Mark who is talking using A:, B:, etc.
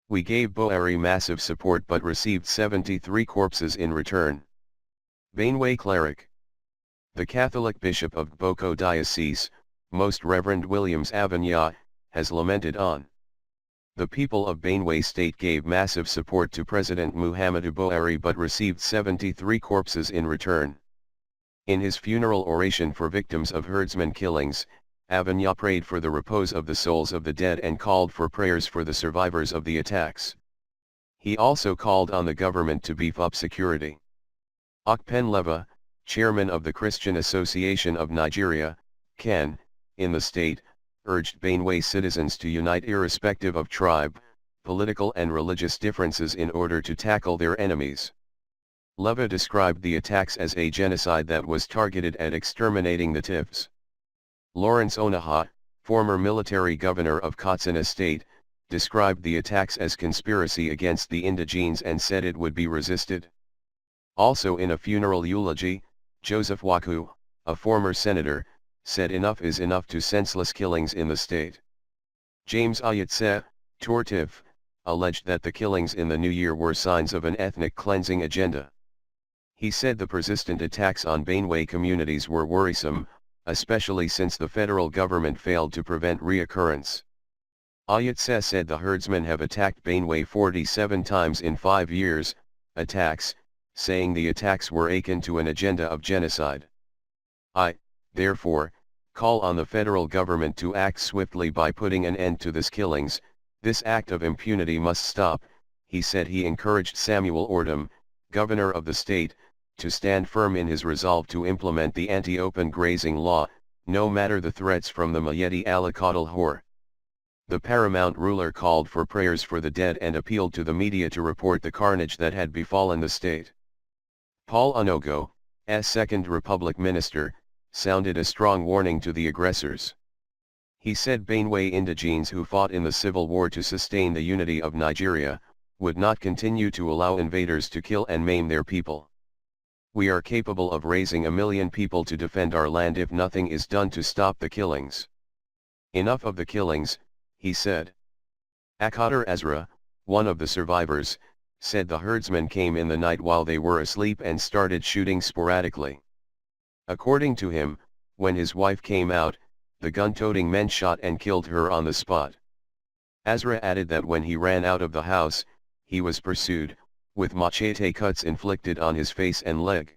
A: We gave Buhari massive support but received 73 corpses in return. Benue Cleric. The Catholic Bishop of Boko Diocese, Most Reverend Williams Avanya, has lamented on. The people of Benue State gave massive support to President Muhammadu Buhari but received 73 corpses in return. In his funeral oration for victims of herdsmen killings, Avanya prayed for the repose of the souls of the dead and called for prayers for the survivors of the attacks. He also called on the government to beef up security. Okpen Leva, chairman of the Christian Association of Nigeria, CAN, in the state, urged Benue citizens to unite irrespective of tribe, political and religious differences in order to tackle their enemies. Leva described the attacks as a genocide that was targeted at exterminating the Tifs. Lawrence Onaha, former military governor of Katsina State, described the attacks as conspiracy against the indigenes and said it would be resisted. Also in a funeral eulogy, Joseph Waku, a former senator, said enough is enough to senseless killings in the state. James Ayetse, Tortif, alleged that the killings in the new year were signs of an ethnic cleansing agenda. He said the persistent attacks on Benue communities were worrisome, especially since the federal government failed to prevent reoccurrence. Ayetse said the herdsmen have attacked Benue 47 times in 5 years, saying the attacks were akin to an agenda of genocide. I, therefore, call on the federal government to act swiftly by putting an end to these killings. This act of impunity must stop, he said. He encouraged Samuel Ortom, governor of the state, to stand firm in his resolve to implement the anti-open grazing law, no matter the threats from the Mayeti Alakadal Hor. The paramount ruler called for prayers for the dead and appealed to the media to report the carnage that had befallen the state. Paul Onogo, as Second Republic minister, sounded a strong warning to the aggressors. He said Benue indigenes who fought in the civil war to sustain the unity of Nigeria, would not continue to allow invaders to kill and maim their people. We are capable of raising 1 million people to defend our land if nothing is done to stop the killings. Enough of the killings, he said. Akader Ezra, one of the survivors, said the herdsmen came in the night while they were asleep and started shooting sporadically. According to him, when his wife came out, the gun-toting men shot and killed her on the spot. Ezra added that when he ran out of the house, he was pursued, with machete cuts inflicted on his face and leg.